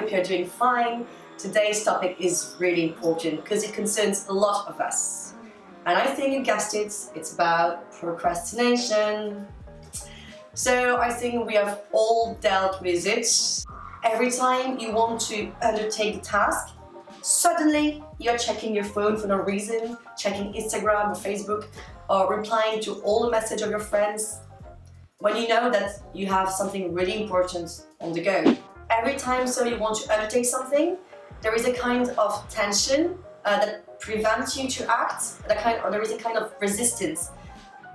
hope you're doing fine. Today's topic is really important because it concerns a lot of us. And I think you guessed it, it's about procrastination. So I think we have all dealt with it. Every time you want to undertake the task, suddenly you're checking your phone for no reason, checking Instagram or Facebook, or replying to all the messages of your friends, when you know that you have something really important on the go. Every time you want to undertake something, there is a kind of tension that prevents you to act, there is a kind of resistance.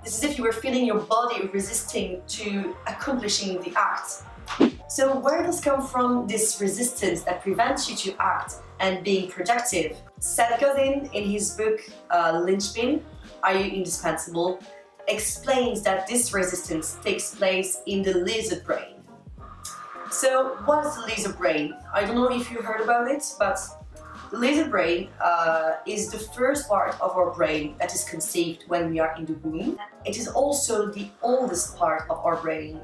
It's as if you were feeling your body resisting to accomplishing the act. So where does come from this resistance that prevents you to act and being productive? Seth Godin, in his book Linchpin, Are You Indispensable?, explains that this resistance takes place in the lizard brain. So what is the lizard brain? I don't know if you heard about it, but the lizard brain is the first part of our brain that is conceived when we are in the womb. It is also the oldest part of our brain.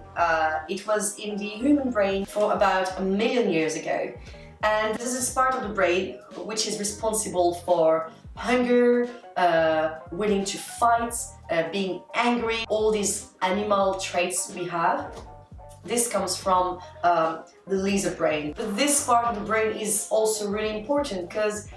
It was in the human brain for about 1 million years ago. And this is part of the brain which is responsible for hunger, willing to fight, being angry, all these animal traits we have. This comes from the lizard brain. But this part of the brain is also really important because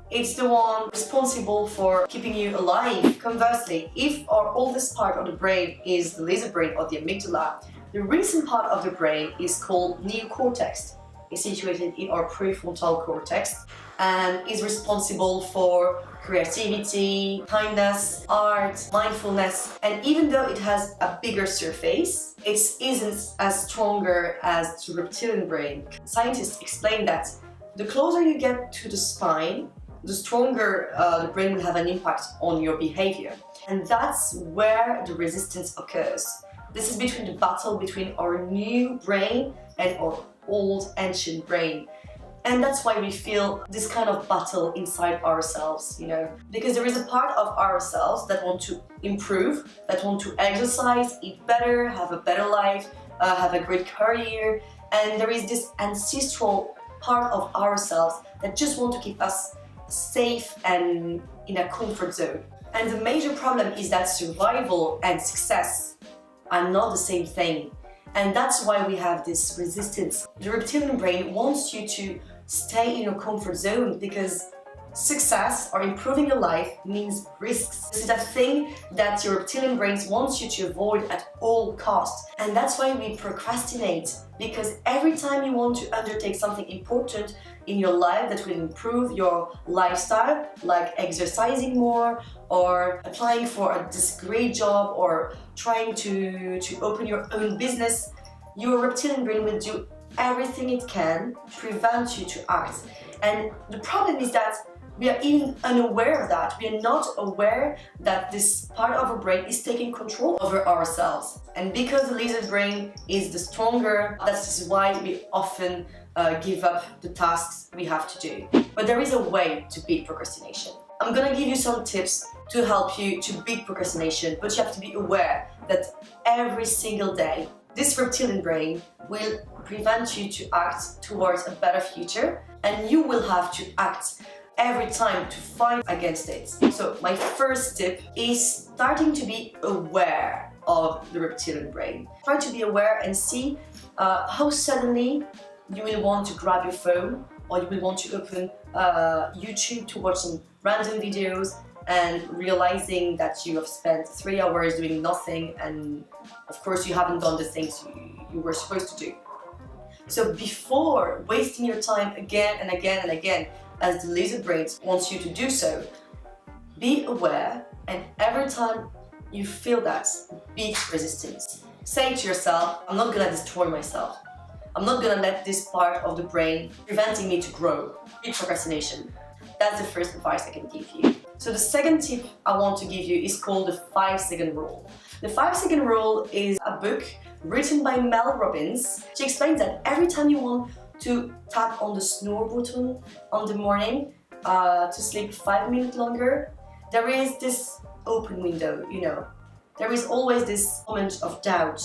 it's the one responsible for keeping you alive. Conversely, if our oldest part of the brain is the lizard brain or the amygdala, the recent part of the brain is called neocortex. It's situated in our prefrontal cortex and is responsible for creativity, kindness, art, mindfulness. And even though it has a bigger surface, it isn't as stronger as the reptilian brain. Scientists explain that the closer you get to the spine, the stronger the brain will have an impact on your behavior. And that's where the resistance occurs. This is between the battle between our new brain and our old ancient brain. And that's why we feel this kind of battle inside ourselves, you know, because there is a part of ourselves that want to improve, that want to exercise, eat better, have a better life, have a great career, and there is this ancestral part of ourselves that just want to keep us safe and in a comfort zone. And the major problem is that survival and success are not the same thing. And that's why we have this resistance. The reptilian brain wants you to stay in your comfort zone because success or improving your life means risks. This is a thing that your reptilian brain wants you to avoid at all costs. And that's why we procrastinate, because every time you want to undertake something important in your life that will improve your lifestyle, like exercising more or applying for this great job or trying to open your own business, your reptilian brain will do everything it can to prevent you to act. And the problem is that we are even unaware of that. We are not aware that this part of our brain is taking control over ourselves. And because the lizard brain is the stronger, that's why we often give up the tasks we have to do. But there is a way to beat procrastination. I'm gonna give you some tips to help you to beat procrastination, but you have to be aware that every single day, this reptilian brain will prevent you to act towards a better future, and you will have to act every time to fight against it. So my first tip is starting to be aware of the reptilian brain. Try to be aware and see how suddenly you will want to grab your phone or you will want to open YouTube to watch some random videos, and realizing that you have spent 3 hours doing nothing and of course you haven't done the things you were supposed to do. So before wasting your time again and again and again, as the lizard brain wants you to do so, be aware, and every time you feel that, beat resistance. Say to yourself, I'm not gonna destroy myself. I'm not gonna let this part of the brain preventing me to grow. Beat procrastination. That's the first advice I can give you. So the second tip I want to give you is called the 5-second rule. The 5-second rule is a book written by Mel Robbins. She explains that every time you want to tap on the snooze button on the morning to sleep 5 minutes longer, there is this open window, you know. There is always this moment of doubt.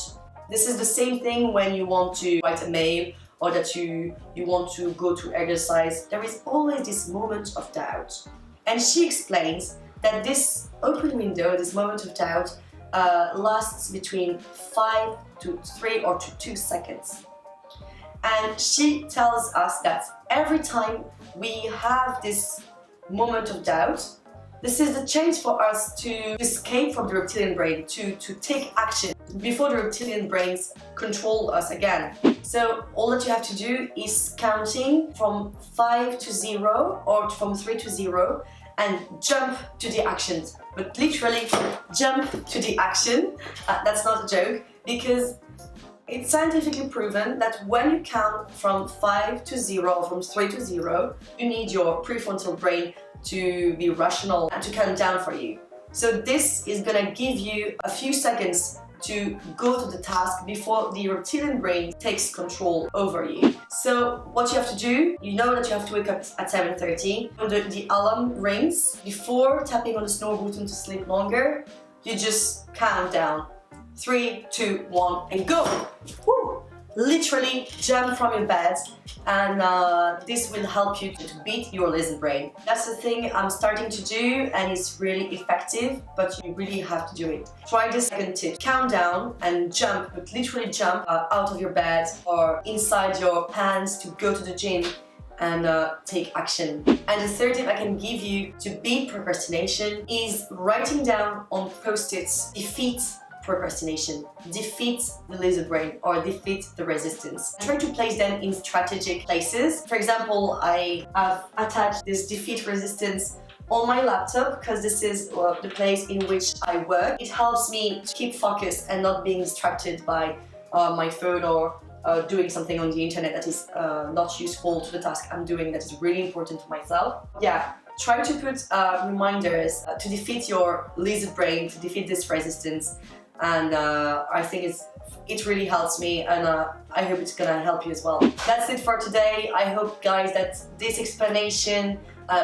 This is the same thing when you want to write a mail or that you want to go to exercise, there is always this moment of doubt. And she explains that this open window, this moment of doubt, lasts between 5 to 3 or to 2 seconds. And she tells us that every time we have this moment of doubt, this is the chance for us to escape from the reptilian brain, to take action before the reptilian brains control us again. So all that you have to do is counting from 5 to 0 or from 3 to 0 and jump to the actions. But literally jump to the action. That's not a joke, because it's scientifically proven that when you count from 5 to 0 or from 3 to 0, you need your prefrontal brain to be rational and to count down for you. So this is gonna give you a few seconds to go to the task before the reptilian brain takes control over you. So what you have to do, you know that you have to wake up at 7:30. When the alarm rings, before tapping on the snooze button to sleep longer, you just count down. 3, 2, 1, and go! Woo! Literally jump from your bed, and this will help you to beat your lizard brain. That's the thing I'm starting to do, and it's really effective, but you really have to do it. Try this second tip. Count down and jump, but literally jump out of your bed or inside your pants to go to the gym and take action. And the third tip I can give you to beat procrastination is writing down on post-its defeat procrastination, defeat the lizard brain, or defeat the resistance. Try to place them in strategic places. For example, I have attached this defeat resistance on my laptop because this is the place in which I work. It helps me to keep focused and not being distracted by my phone or doing something on the internet that is not useful to the task I'm doing, that is really important to myself. Yeah. Try to put reminders to defeat your lizard brain, to defeat this resistance, and I think it really helps me, and I hope it's gonna help you as well. That's it for today. I hope, guys, that this explanation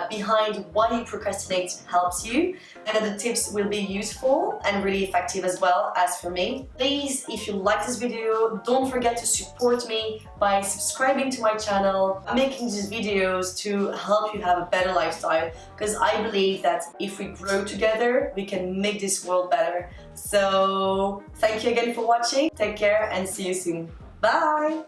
behind why you procrastinate helps you, and that the tips will be useful and really effective as well as for me. Please, if you like this video, don't forget to support me by subscribing to my channel. I'm making these videos to help you have a better lifestyle, because I believe that if we grow together, we can make this world better. So thank you again for watching. Take care and see you soon. Bye!